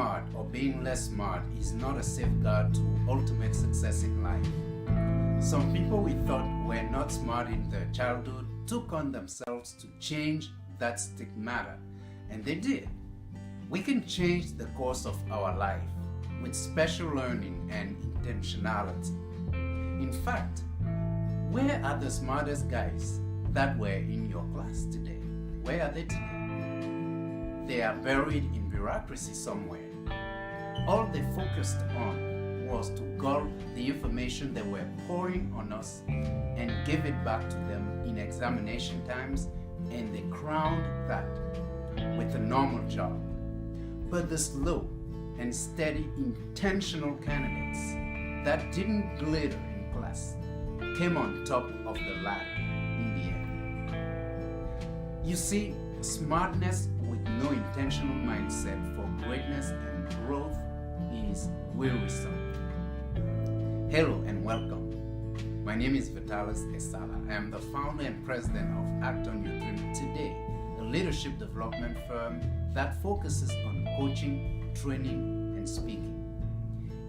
smart or being less smart is not a safeguard to ultimate success in life. Some people we thought were not smart in their childhood took on themselves to change that stigmata, and they did. We can change the course of our life with special learning and intentionality. In fact, where are the smartest guys that were in your class today? Where are they today? They are buried in bureaucracy somewhere. All they focused on was to gulp the information they were pouring on us and give it back to them in examination times, and they crowned that with a normal job. But the slow and steady intentional candidates that didn't glitter in class came on top of the ladder in the end. You see, smartness with no intentional mindset for greatness and growth is wearisome. Hello and welcome. My name is Vitalis Esala. I am the founder and president of Act on Your Dream Today, a leadership development firm that focuses on coaching, training, and speaking.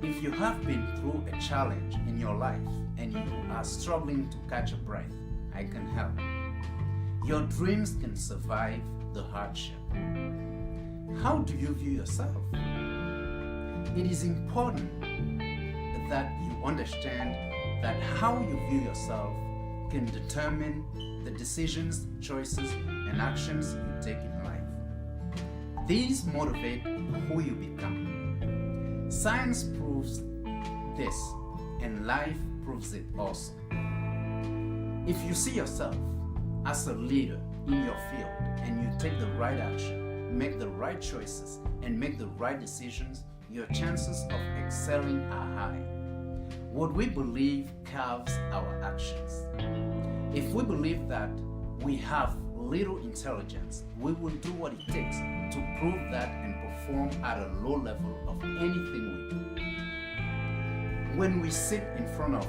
If you have been through a challenge in your life and you are struggling to catch a breath, I can help. Your dreams can survive the hardship. How do you view yourself? It is important that you understand that how you view yourself can determine the decisions, choices, and actions you take in life. These motivate who you become. Science proves this, and life proves it also. If you see yourself as a leader in your field and you take the right action, make the right choices, and make the right decisions, your chances of excelling are high. What we believe carves our actions. If we believe that we have little intelligence, we will do what it takes to prove that and perform at a low level of anything we do. When we sit in front of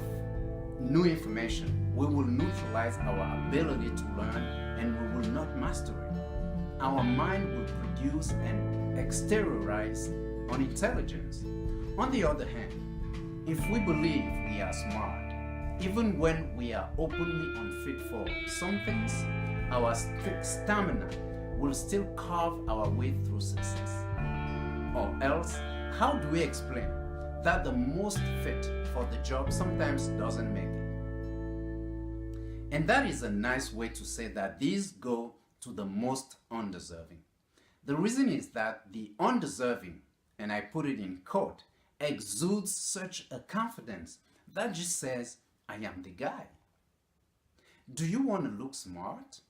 new information, we will neutralize our ability to learn and we will not master it. Our mind will produce and exteriorize on intelligence. On the other hand, if we believe we are smart, even when we are openly unfit for some things, our stamina will still carve our way through success. Or else, how do we explain that the most fit for the job sometimes doesn't make it? And that is a nice way to say that these go to the most undeserving. The reason is that the undeserving, and I put it in quote, exudes such a confidence that just says, I am the guy. Do you want to look smart?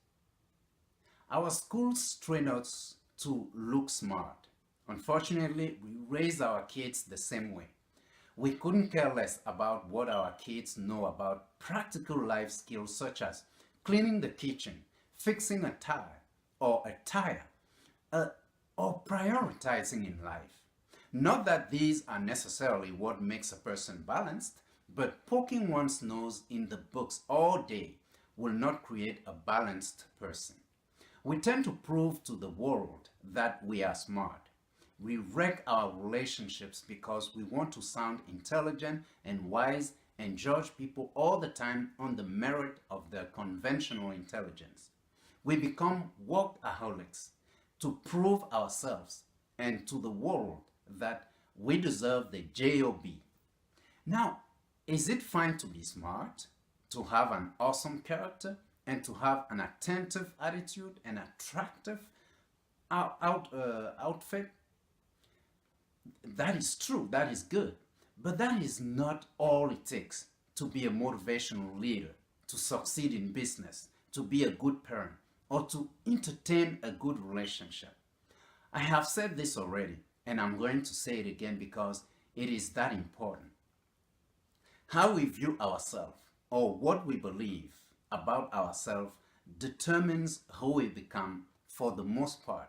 Our schools train us to look smart. Unfortunately, we raise our kids the same way. We couldn't care less about what our kids know about practical life skills such as cleaning the kitchen, fixing a tire, or prioritizing in life. Not that these are necessarily what makes a person balanced, but poking one's nose in the books all day will not create a balanced person. We tend to prove to the world that we are smart. We wreck our relationships because we want to sound intelligent and wise and judge people all the time on the merit of their conventional intelligence. We become workaholics to prove ourselves and to the world that we deserve the job. Now, is it fine to be smart, to have an awesome character, and to have an attentive attitude and attractive outfit? That is true, that is good, but that is not all it takes to be a motivational leader, to succeed in business, to be a good parent, or to entertain a good relationship. I have said this already, and I'm going to say it again because it is that important. How we view ourselves or what we believe about ourselves determines who we become for the most part.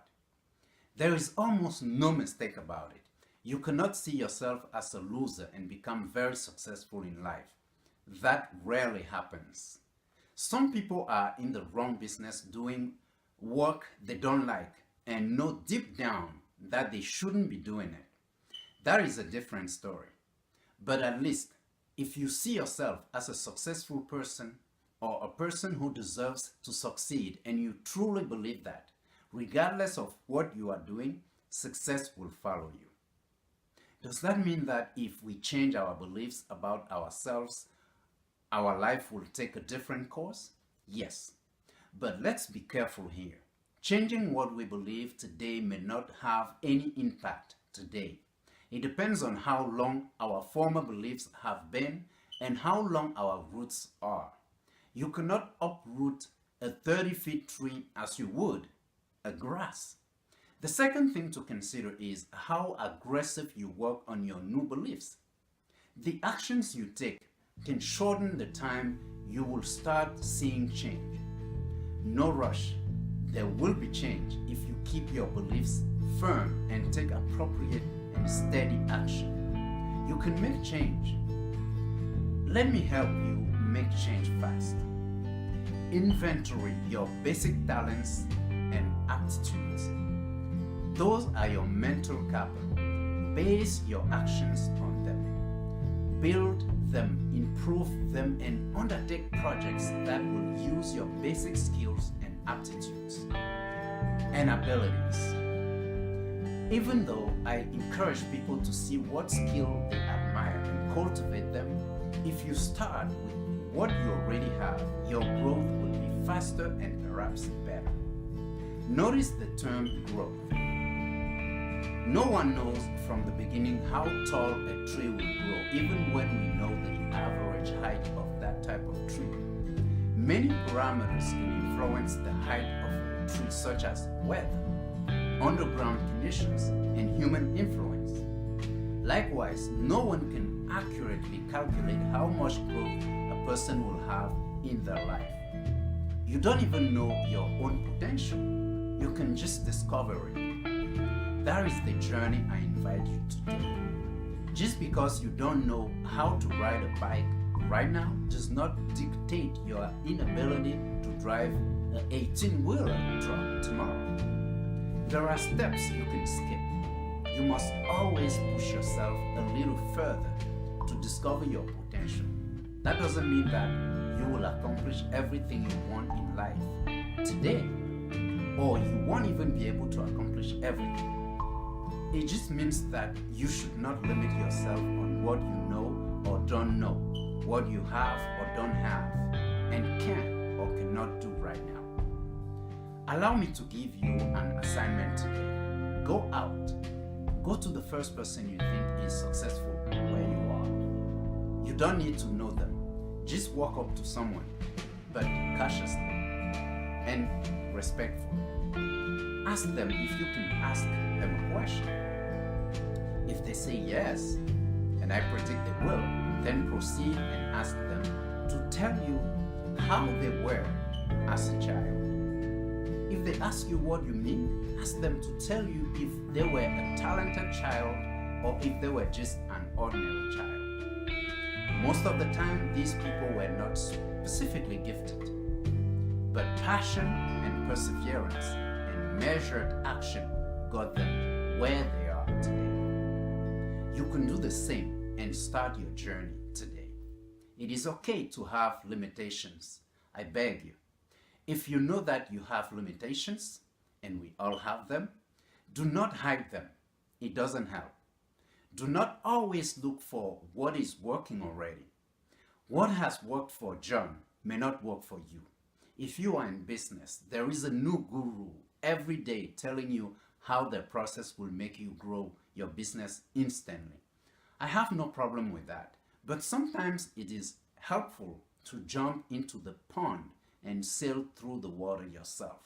There is almost no mistake about it. You cannot see yourself as a loser and become very successful in life. That rarely happens. Some people are in the wrong business doing work they don't like and know deep down that they shouldn't be doing it. That is a different story. But at least, if you see yourself as a successful person or a person who deserves to succeed and you truly believe that, regardless of what you are doing, success will follow you. Does that mean that if we change our beliefs about ourselves, our life will take a different course? Yes. But let's be careful here. Changing what we believe today may not have any impact today. It depends on how long our former beliefs have been and how long our roots are. You cannot uproot a 30-foot tree as you would a grass. The second thing to consider is how aggressive you work on your new beliefs. The actions you take can shorten the time you will start seeing change. No rush. There will be change if you keep your beliefs firm and take appropriate and steady action. You can make change. Let me help you make change fast. Inventory your basic talents and aptitudes. Those are your mental capital. Base your actions on them. Build them, improve them, and undertake projects that will use your basic skills and aptitudes and abilities. Even though I encourage people to see what skill they admire and cultivate them, if you start with what you already have, your growth will be faster and perhaps better. Notice the term growth. No one knows from the beginning how tall a tree will grow, even when we know the average height of that type of tree. Many parameters can influence the height of a tree, such as weather, underground conditions, and human influence. Likewise, no one can accurately calculate how much growth a person will have in their life. You don't even know your own potential. You can just discover it. That is the journey I invite you to take. Just because you don't know how to ride a bike right now does not dictate your inability to drive an 18-wheeler truck tomorrow. There are steps you can skip. You must always push yourself a little further to discover your potential. That doesn't mean that you will accomplish everything you want in life today, or you won't even be able to accomplish everything. It just means that you should not limit yourself on what you know or don't know, what you have or don't have, and can or cannot do right now. Allow me to give you an assignment today. Go out. Go to the first person you think is successful where you are. You don't need to know them. Just walk up to someone, but cautiously and respectfully. Ask them if you can ask them a question. If they say yes, and I predict they will, then proceed and ask them to tell you how they were as a child. If they ask you what you mean, ask them to tell you if they were a talented child or if they were just an ordinary child. Most of the time, these people were not specifically gifted, but passion and perseverance and measured action got them where they are today. You can do the same and start your journey today. It is okay to have limitations. I beg you. If you know that you have limitations, and we all have them, do not hide them. It doesn't help. Do not always look for what is working already. What has worked for John may not work for you. If you are in business, there is a new guru every day telling you how the process will make you grow your business instantly. I have no problem with that, but sometimes it is helpful to jump into the pond and sail through the water yourself.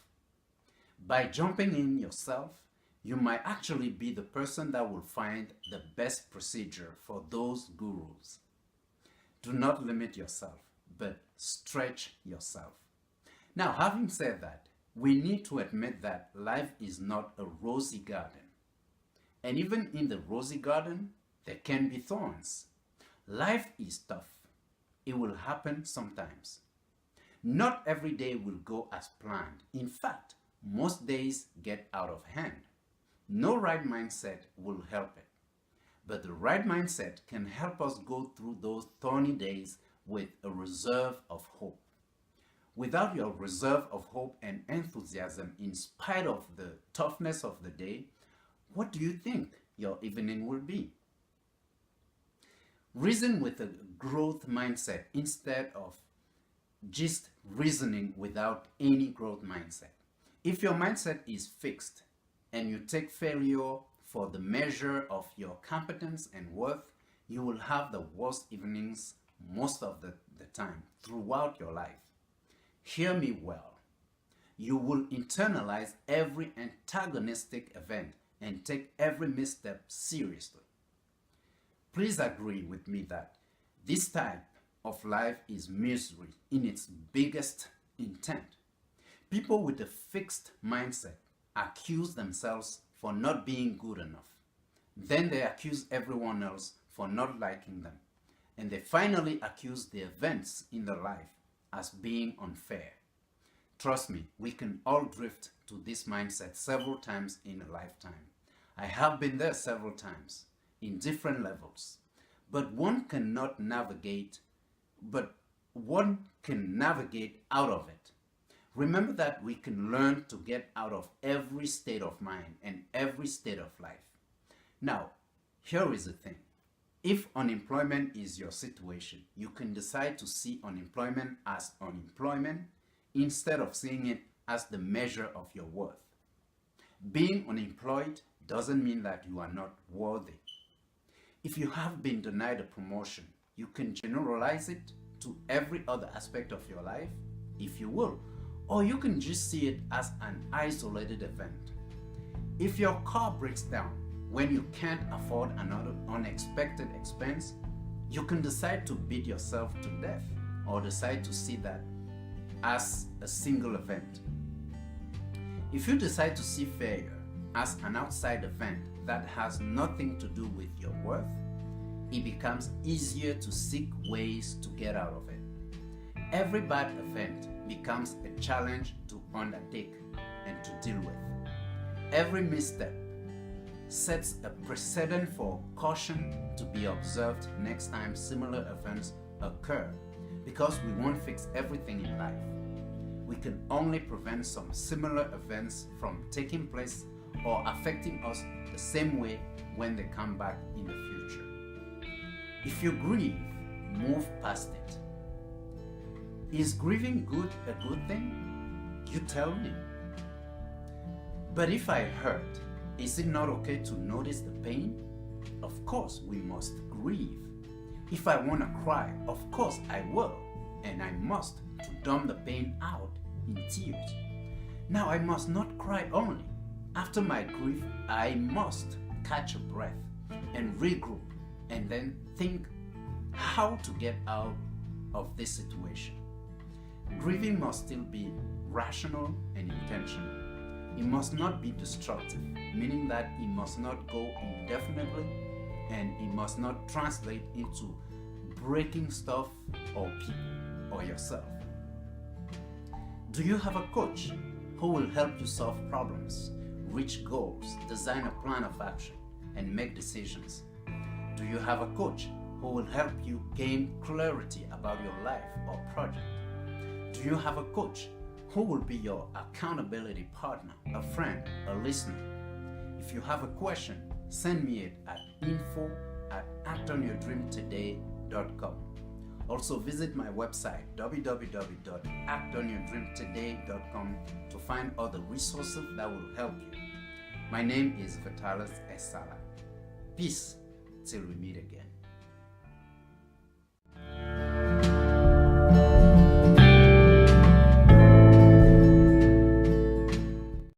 By jumping in yourself, you might actually be the person that will find the best procedure for those gurus. Do not limit yourself, but stretch yourself. Now, having said that, we need to admit that life is not a rosy garden. And even in the rosy garden, there can be thorns. Life is tough. It will happen sometimes. Not every day will go as planned. In fact, most days get out of hand. No right mindset will help it. But the right mindset can help us go through those thorny days with a reserve of hope. Without your reserve of hope and enthusiasm in spite of the toughness of the day, what do you think your evening will be? Reason with a growth mindset instead of just reasoning without any growth mindset. If your mindset is fixed and you take failure for the measure of your competence and worth, you will have the worst evenings most of the time throughout your life. Hear me well. You will internalize every antagonistic event and take every misstep seriously. Please agree with me that this type of life is misery in its biggest intent. People with a fixed mindset accuse themselves for not being good enough. Then they accuse everyone else for not liking them. And they finally accuse the events in their life as being unfair. Trust me, we can all drift to this mindset several times in a lifetime. I have been there several times in different levels. But one can navigate out of it. Remember that we can learn to get out of every state of mind and every state of life. Now, here is the thing. If unemployment is your situation, you can decide to see unemployment as unemployment instead of seeing it as the measure of your worth. Being unemployed doesn't mean that you are not worthy. If you have been denied a promotion, you can generalize it to every other aspect of your life, if you will, or you can just see it as an isolated event. If your car breaks down when you can't afford another unexpected expense, you can decide to beat yourself to death or decide to see that as a single event. If you decide to see failure as an outside event that has nothing to do with your worth, it becomes easier to seek ways to get out of it. Every bad event becomes a challenge to undertake and to deal with. Every misstep sets a precedent for caution to be observed next time similar events occur, because we won't fix everything in life. We can only prevent some similar events from taking place or affecting us the same way when they come back in the future. If you grieve, move past it. Is grieving a good thing? You tell me. But if I hurt, is it not okay to notice the pain? Of course, we must grieve. If I want to cry, of course I will, and I must, to dump the pain out in tears. Now I must not cry only. After my grief, I must catch a breath and regroup and then think how to get out of this situation. Grieving must still be rational and intentional. It must not be destructive, meaning that it must not go indefinitely and it must not translate into breaking stuff or people or yourself. Do you have a coach who will help you solve problems, reach goals, design a plan of action, and make decisions? Do you have a coach who will help you gain clarity about your life or project? Do you have a coach who will be your accountability partner, a friend, a listener? If you have a question, send me it at info@actonyourdreamtoday.com. Also visit my website www.actonyourdreamtoday.com to find other resources that will help you. My name is Vitalis Esala. Peace till we meet again.